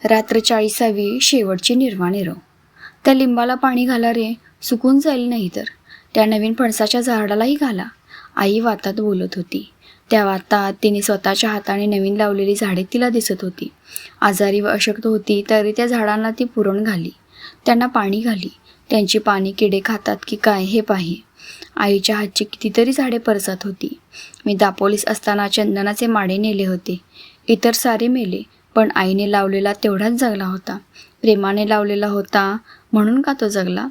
रात्र 40वी शेवटची निर्वाणीरव. त्या लिंबाला पाणी घाला रे, सुकून जाईल नाही तर. त्या नवीन फणसाच्या झाडालाही घाला. आई वातात बोलत होती. त्या वातात तिने स्वतःच्या हाताने नवीन लावलेली झाडे तिला दिसत होती. आजारी व अशक्त होती तरी त्या झाडांना ती पुरण घाली, त्यांना पाणी घाली. त्यांची पाने किडे खातात की काय हे पाही. आईच्या हातची कितीतरी झाडे परसत होती. मी दापोलीस असताना चंदनाचे माडे नेले होते. इतर सारे मेले, पण आईने लावलेला तेवढाच जगला होता. प्रेमाने लावलेला होता म्हणून का तो जगला?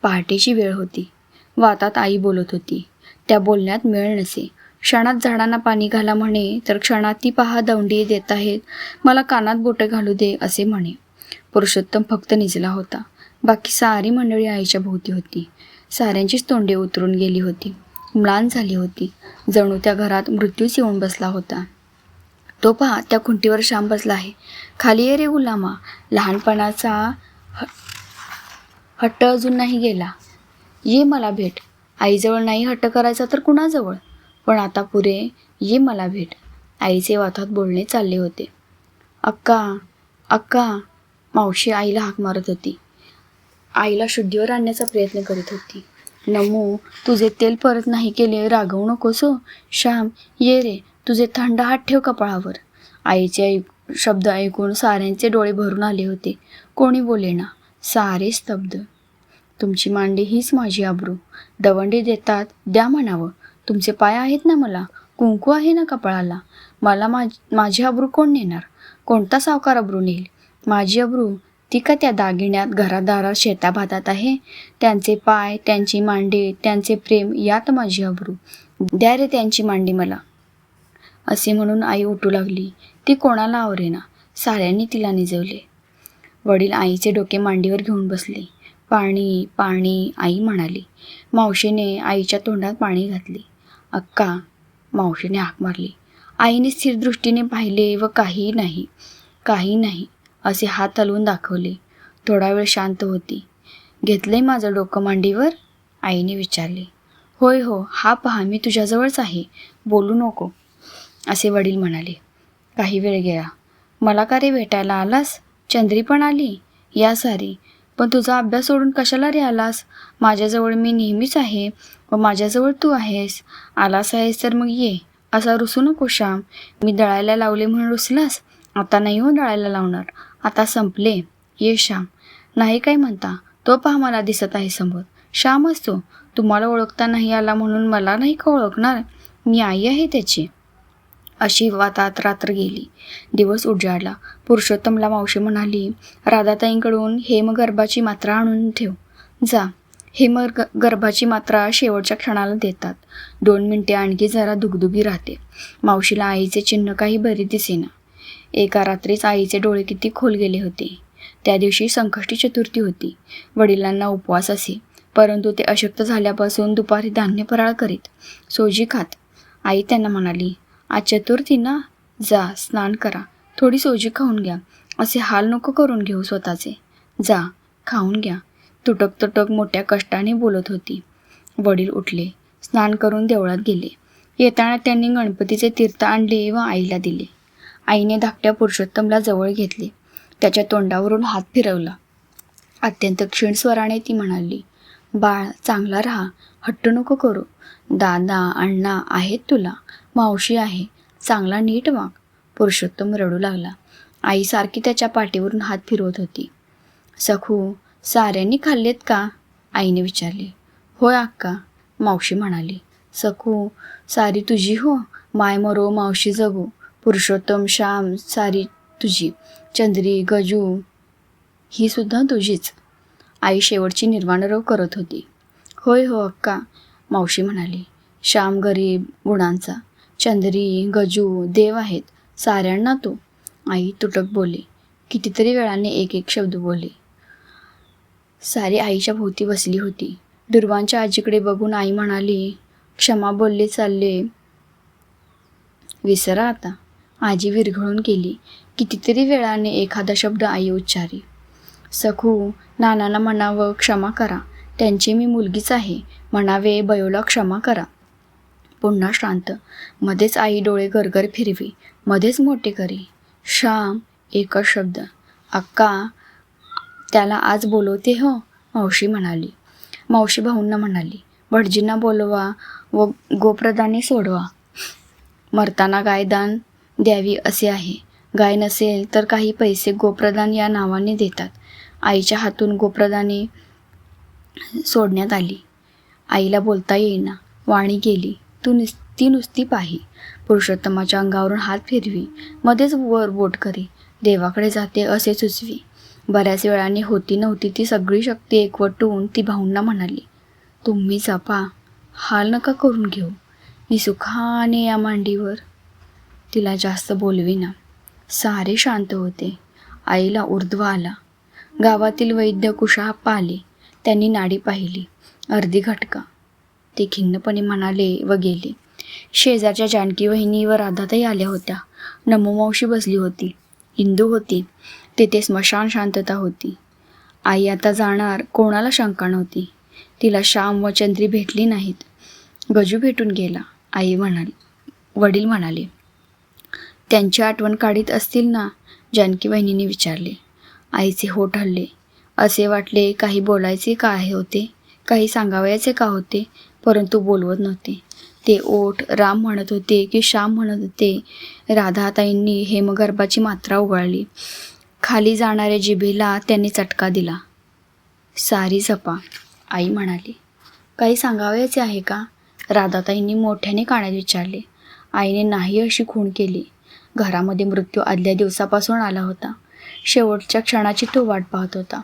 पहाटेची वेळ होती. वातात आई बोलत होती. त्या बोलण्यात मेळ नसे. क्षणात झाडांना पाणी घाला म्हणे, तर क्षणात ती पहा दौंडी देत आहेत, मला कानात बोटं घालू दे असे म्हणे. पुरुषोत्तम फक्त निजला होता. बाकी सारी मंडळी आईच्या भोवती होती. साऱ्यांचीच तोंडे उतरून गेली होती. म्लान झाली होती. जणू त्या घरात मृत्यूच येऊन बसला होता. तो पहा, त्या खुंटीवर श्याम बसला आहे. खाली ये रे गुलामा. लहानपणाचा हट्ट अजून नाही गेला. ये मला भेट. आईजवळ नाही हट्ट करायचा तर कुणाजवळ? पण आता पुरे, ये मला भेट. आईचे वातात बोलणे चालले होते. अक्का, अक्का. मावशी आईला हाक मारत होती. आईला शुद्धीवर आणण्याचा प्रयत्न करीत होती. नमू, तुझे तेल परत नाही केले, रागवू नकोस हो. श्याम, ये रे, तुझे थंड हात ठेव कपाळावर. आईचे शब्द ऐकून साऱ्यांचे डोळे भरून आले होते. कोणी बोलेना. सारे स्तब्ध. तुमची मांडी हीच माझी आबरू. दवंडी देतात, द्या म्हणावं. तुमचे पाय आहेत ना मला, कुंकू आहे ना कपाळाला. मला माझी आबरू कोण नेणार? कोणता सावकार आबरू नेईल? माझी आबरू ती का त्या दागिन्यात, घरादारात, शेताभातात आहे? त्यांचे पाय, त्यांची मांडी, त्यांचे प्रेम, यात माझी आबरू. द्या रे त्यांची मांडी मला. असे म्हणून आई उठू लागली. ती कोणाला आवरेना. साऱ्यांनी तिला निजवले. वडील आईचे डोके मांडीवर घेऊन बसले. पाणी, पाणी, आई म्हणाली. मावशीने आईच्या तोंडात पाणी घातले. अक्का, मावशीने हाक मारली. आईने स्थिर दृष्टीने पाहिले व काही नाही, काही नाही असे हात हलवून दाखवले. थोडा वेळ शांत होती. घेतलंय माझं डोकं मांडीवर? आईने विचारले. होय हो, हा पहा, मी तुझ्याजवळच आहे, बोलू नको असे वडील म्हणाले. काही वेळ गेला. मला का रे भेटायला आलास? चंद्री पण आली? या सारी. पण तुझा अभ्यास सोडून कशाला रे आलास? माझ्याजवळ मी नेहमीच आहे व माझ्याजवळ तू आहेस. आलास आहेस तर मग ये. असा रुसू नको श्याम. मी दळायला लावले म्हणून रुसलास? आता नाही हो दळायला लावणार. आता संपले. ये श्याम. नाही काय म्हणता? तो पहा मला दिसत आहे समोर. श्याम असतो. तुम्हाला ओळखता नाही आला म्हणून मला नाही का ओळखणार? मी आई आहे त्याची. अशी वातात रात्र गेली. दिवस उजाडला. पुरुषोत्तमला मावशी म्हणाली, राधाताईंकडून हेमगर्भाची मात्रा आणून ठेव. जा. हेमगर्भाची मात्रा शेवटच्या क्षणाला देतात. 2 मिनिटे आणखी जरा दुगदुगी राहते. मावशीला आईचे चिन्ह काही बरे दिसेना. एका रात्रीच आईचे डोळे किती खोल गेले होते. त्या दिवशी संकष्टी चतुर्थी होती. वडिलांना उपवास असे, परंतु ते अशक्त झाल्यापासून दुपारी धान्य फराळ करीत, सोजी खात. आई त्यांना म्हणाली, आज चतुर्थी ना, जा स्नान करा, थोडी सोजी खाऊन घ्या. असे हाल नको करून घेऊ स्वतःचे. जा, खाऊन घ्या. तुटक तुटक मोठ्या कष्टाने बोलत होती. वडील उठले, स्नान करून देवळात गेले. येताना त्यांनी गणपतीचे तीर्थ आणले व आईला दिले. आईने धाकट्या पुरुषोत्तमला जवळ घेतले. त्याच्या तोंडावरून हात फिरवला. अत्यंत क्षीण स्वराने ती म्हणाली, बाळ, चांगला राहा, हट्ट नको करू. दादा, अण्णा आहेत तुला, मावशी आहे, चांगला नीट वाग. पुरुषोत्तम रडू लागला. आई सारखी त्याच्या पाठीवरून हात फिरवत होती. सखू, साऱ्यांनी खाल्लेत का? आईने विचारले. होय अक्का, मावशी म्हणाली. सखू, सारी तुझी हो. माय मरो मावशी जगू. पुरुषोत्तम, श्याम, सारी तुझी. चंद्री, गजू ही सुद्धा तुझीच. आई शेवटची निर्वाणरव करत होती. होय हो अक्का, मावशी म्हणाली. श्याम गरीब गुणांचा, चंद्री, गजू देव आहेत, साऱ्यांना तो. आई तुटक बोले. कितीतरी वेळाने एक एक शब्द बोले. सारी आईच्या भोवती बसली होती. दुर्वांच्या आजीकडे बघून आई म्हणाली, क्षमा बोलले चालले, विसरा आता. आजी विरघळून गेली. कितीतरी वेळाने एखादा शब्द आई उच्चारी. सखू, नानांना म्हणावं क्षमा करा, त्यांची मी मुलगीच आहे, म्हणावे बयोला क्षमा करा. पुन्हा शांत. मध्येच आई डोळे गरगर फिरवी, मध्येच मोठे करी. श्याम, एकच शब्द, अक्का. त्याला आज बोलवते हो, मावशी म्हणाली. मावशी भाऊंना म्हणाली, भटजींना बोलवा व गोप्रदाने सोडवा. मरताना गायदान द्यावी असे आहे. गाय नसेल तर काही पैसे गोप्रदान या नावाने देतात. आईच्या हातून गोप्रदाने सोडण्यात आली. आईला बोलता येईना. वाणी गेली. ती नुसती पाही. पुरुषोत्तमाच्या अंगावरून हात फिरवी. मध्येच वर बोट करी. देवाकडे जाते असे सुचवी. बऱ्याच वेळाने होती नव्हती ती सगळी शक्ती एकवटून ती भाऊंना म्हणाली, तुम्ही जपा, हाल नका करून घेऊ. मी सुखाने या मांडीवर. तिला जास्त बोलविना. सारे शांत होते. आईला ऊर्ध्व आला. गावातील वैद्य कुशाप्पा आले. त्यांनी नाडी पाहिली. अर्धी घटका. ते खिन्नपणे म्हणाले व गेले. शेजारच्या जानकी वहिनी व राधाताई आल्या होत्या. नमू मावशी बसली होती. इंदू होती. तेथे स्मशान शांतता होती. आई आता जाणार कोणाला शंका नव्हती. तिला श्याम व चंद्री भेटली नाहीत. गजू भेटून गेला. वडील म्हणाले, त्यांची आठवण काढीत असतील ना? जानकी वहिनीने विचारले. आईचे होठ हलले. असे वाटले काही बोलायचे का होते, काही सांगावयाचे का होते, परंतु बोलवत नव्हते. ते ओठ राम म्हणत होते की श्याम म्हणत होते. राधाताईंनी हेमगर्भाची मात्रा उगाळली. खाली जाणाऱ्या जिभेला त्यांनी चटका दिला. सारी जपा, आई म्हणाली. काही सांगावयाचे आहे का? राधाताईंनी मोठ्याने कानात विचारले. आईने नाही अशी खूण केली. घरामध्ये मृत्यू आदल्या दिवसापासून आला होता. शेवटच्या क्षणाची तो वाट पाहत होता.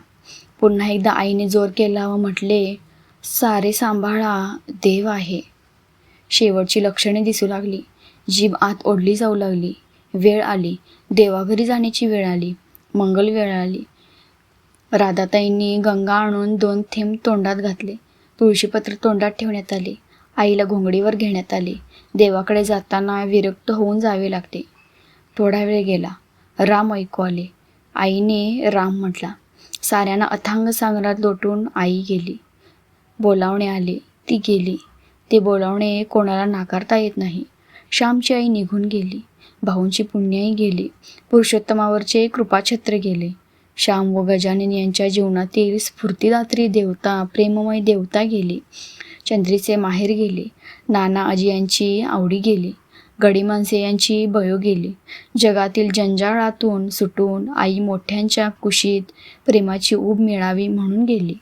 पुन्हा एकदा आईने जोर केला व म्हटले, सारे सांभाळा, देव आहे. शेवटची लक्षणे दिसू लागली. जीभ आत ओढली जाऊ लागली. वेळ आली. देवाघरी जाण्याची वेळ आली. मंगल वेळ आली. राधाताईंनी गंगा आणून 2 थेंब तोंडात घातले. तुळशीपत्र तोंडात ठेवण्यात आले. आईला घोंगडीवर घेण्यात आले. देवाकडे जाताना विरक्त होऊन जावे लागते. थोडा वेळ गेला. राम ऐकू आले. आईने राम म्हटला. साऱ्यांना अथांग सागरात लोटून आई गेली. बोलावणे आले. ती गेली. ते बोलावणे कोणाला नाकारता येत नाही. श्यामची आई निघून गेली. भाऊंची पुण्याई गेली. पुरुषोत्तमावरचे कृपाछत्र गेले. श्याम व गजानन यांच्या जीवनातील स्फूर्तिदात्री देवता, प्रेममय देवता गेली. चंद्रीचे माहेर गेले. नाना आजी यांची आवडी गेली. गडी माणसे यांची बयो गेली. जगातील जंजाळातून सुटून आई मोठ्यांच्या कुशीत प्रेमाची ऊब मिळावी म्हणून गेली.